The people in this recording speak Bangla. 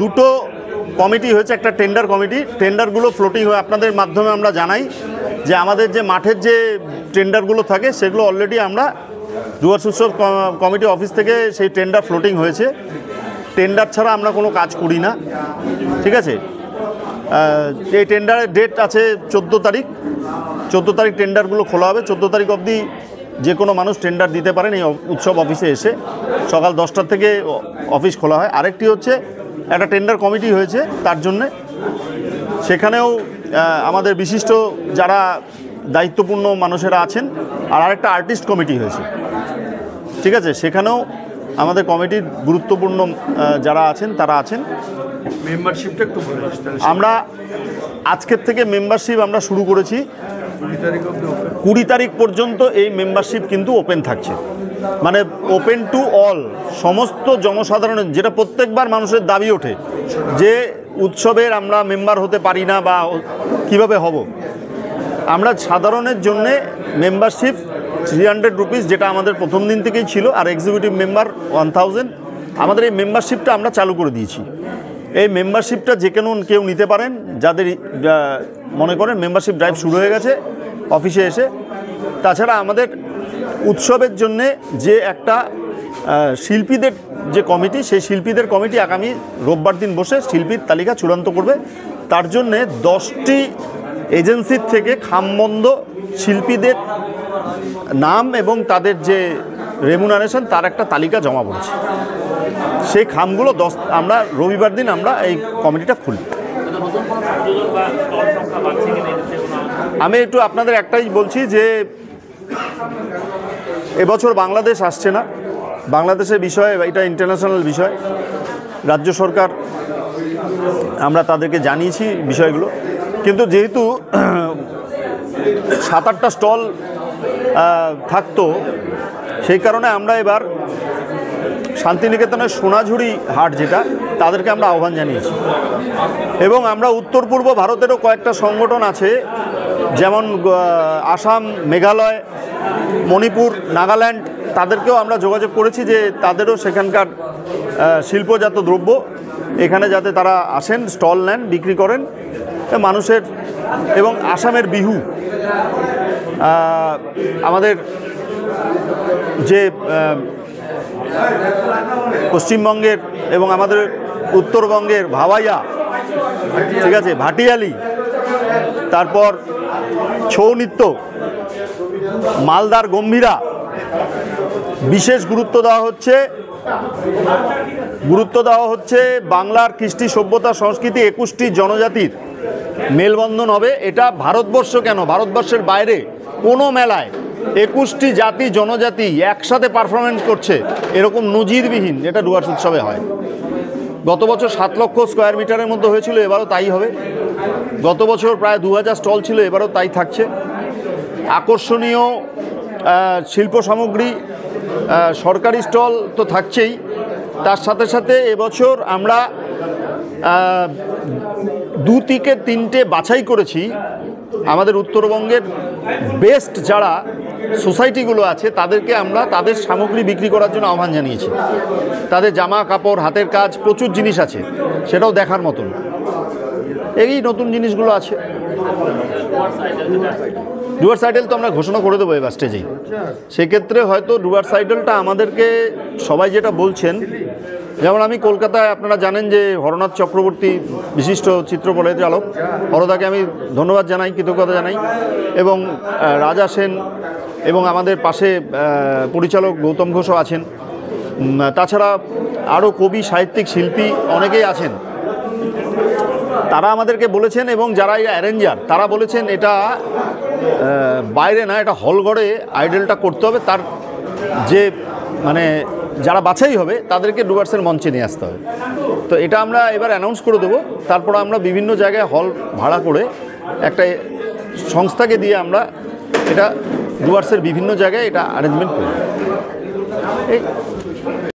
দুটো কমিটি হয়েছে, একটা টেন্ডার কমিটি। টেন্ডারগুলো ফ্লোটিং হয়ে আপনাদের মাধ্যমে আমরা জানাই যে আমাদের যে মাঠের যে টেন্ডারগুলো থাকে সেগুলো অলরেডি আমরা ডুয়ার্স উৎসব কমিটি অফিস থেকে সেই টেন্ডার ফ্লোটিং হয়েছে। টেন্ডার ছাড়া আমরা কোনো কাজ করি না, ঠিক আছে। এই টেন্ডারের ডেট আছে 14 তারিখ। 14 তারিখ টেন্ডারগুলো খোলা হবে। 14 তারিখ অবধি যে কোনো মানুষ টেন্ডার দিতে পারেন এই উৎসব অফিসে এসে। সকাল 10টা থেকে অফিস খোলা হয়। আরেকটি হচ্ছে একটা টেন্ডার কমিটি হয়েছে তার জন্যে, সেখানেও আমাদের বিশিষ্ট যারা দায়িত্বপূর্ণ মানুষেরা আছেন। আর আরেকটা আর্টিস্ট কমিটি হয়েছে, ঠিক আছে, সেখানেও আমাদের কমিটির গুরুত্বপূর্ণ যারা আছেন তারা আছেন। মেম্বারশিপটা একটু বলে আমরা আজকের থেকে মেম্বারশিপ আমরা শুরু করেছি। 20 তারিখ পর্যন্ত এই মেম্বারশিপ কিন্তু ওপেন থাকছে, মানে ওপেন টু অল, সমস্ত জনসাধারণের, যেটা প্রত্যেকবার মানুষের দাবি ওঠে যে উৎসবের আমরা মেম্বার হতে পারি না বা কিভাবে হব। আমরা সাধারণের জন্যে মেম্বারশিপ 300 রুপিস, যেটা আমাদের প্রথম দিন থেকেই ছিল, আর এক্সিকিউটিভ মেম্বার 1000। আমাদের এই মেম্বারশিপটা আমরা চালু করে দিয়েছি। এই মেম্বারশিপটা যে কেউ নিতে পারেন, যাদের মনে করেন মেম্বারশিপ ড্রাইভ শুরু হয়ে গেছে অফিসে এসে। তাছাড়া আমাদের উৎসবের জন্যে যে একটা শিল্পীদের যে কমিটি, সেই শিল্পীদের কমিটি আগামী রোববার দিন বসে শিল্পীর তালিকা চূড়ান্ত করবে। তার জন্যে 10টি এজেন্সির থেকে খামবন্ধ শিল্পীদের নাম এবং তাদের যে রেমুনারেশন তার একটা তালিকা জমা পড়েছে। সেই খামগুলো আমরা রবিবার দিন আমরা এই কমিটিটা খুলি। আমি একটু আপনাদের একটাই বলছি যে এবছর বাংলাদেশ আসছে না। বাংলাদেশের বিষয়ে এটা ইন্টারন্যাশনাল বিষয়। রাজ্য সরকার আমরা তাদেরকে জানিয়েছি বিষয়গুলো, কিন্তু যেহেতু 7-8টা স্টল থাকতো, সেই কারণে আমরা এবার শান্তিনিকেতনের সোনাঝুরি হাট, যেটা তাদেরকে আমরা আহ্বান জানিয়েছি। এবং আমরা উত্তর পূর্ব ভারতেরও কয়েকটা সংগঠন আছে, যেমন আসাম, মেঘালয়, মণিপুর, নাগাল্যান্ড, তাদেরকেও আমরা যোগাযোগ করেছি যে তাদেরও সেখানকার শিল্পজাত দ্রব্য এখানে যাতে তারা আসেন, স্টল নেন, বিক্রি করেন মানুষের। এবং আসামের বিহু, আমাদের যে পশ্চিমবঙ্গের এবং আমাদের উত্তরবঙ্গের ভাওয়াইয়া, ঠিক আছে, ভাটিয়ালি, তারপর ছৌ নৃত্য, মালদার গম্ভীরা, বিশেষ গুরুত্ব দেওয়া হচ্ছে বাংলার কৃষ্টি, সভ্যতা, সংস্কৃতি 21টি জনজাতির মেলবন্ধন হবে। এটা ভারতবর্ষ কেন, ভারতবর্ষের বাইরে কোনো মেলায় 21টি জাতি জনজাতি একসাথে পারফরমেন্স করছে এরকম নজিরবিহীন, এটা ডুয়ার্স উৎসবে হয়। গত বছর 7 লক্ষ স্কোয়ার মিটারের মধ্যে হয়েছিল, এবারও তাই হবে। গত বছর প্রায় 2000 স্টল ছিল, এবারও তাই থাকছে। আকর্ষণীয় শিল্প সামগ্রী, সরকারি স্টল তো থাকছেই, তার সাথে সাথে এবছর আমরা 2 থেকে 3টে বাছাই করেছি আমাদের উত্তরবঙ্গের বেস্ট যারা সোসাইটিগুলো আছে তাদেরকে আমরা তাদের সামগ্রী বিক্রি করার জন্য আহ্বান জানিয়েছি। তাদের জামা কাপড়, হাতের কাজ, প্রচুর জিনিস আছে, সেটাও দেখার মতন। এই নতুন জিনিসগুলো আছে। ডুয়ার্স আইডল তো আমরা ঘোষণা করে দেবো এবার স্টেজেই। সেক্ষেত্রে হয়তো ডুয়ার্স আইডলটা আমাদেরকে সবাই যেটা বলছেন, যেমন আমি কলকাতায়, আপনারা জানেন যে হরনাথ চক্রবর্তী বিশিষ্ট চিত্র পরিচালক, হরদাকে আমি ধন্যবাদ জানাই, কৃতজ্ঞতা জানাই, এবং রাজা সেন এবং আমাদের পাশে পরিচালক গৌতম ঘোষও আছেন। তাছাড়া আরও কবি, সাহিত্যিক, শিল্পী অনেকেই আছেন। তারা আমাদেরকে বলেছেন, এবং যারা এই অ্যারেঞ্জার তারা বলেছেন এটা বাইরে না, এটা হলঘরে আইডলটা করতে হবে। তার যে মানে যারা বাছাই হবে তাদেরকে ডুয়ার্সের মঞ্চে নিয়ে আসতে হবে। তো এটা আমরা এবার অ্যানাউন্স করে দেবো। তারপর আমরা বিভিন্ন জায়গায় হল ভাড়া করে একটা সংস্থাকে দিয়ে আমরা এটা ডুয়ার্সের বিভিন্ন জায়গায় এটা অ্যারেঞ্জমেন্ট করি। এই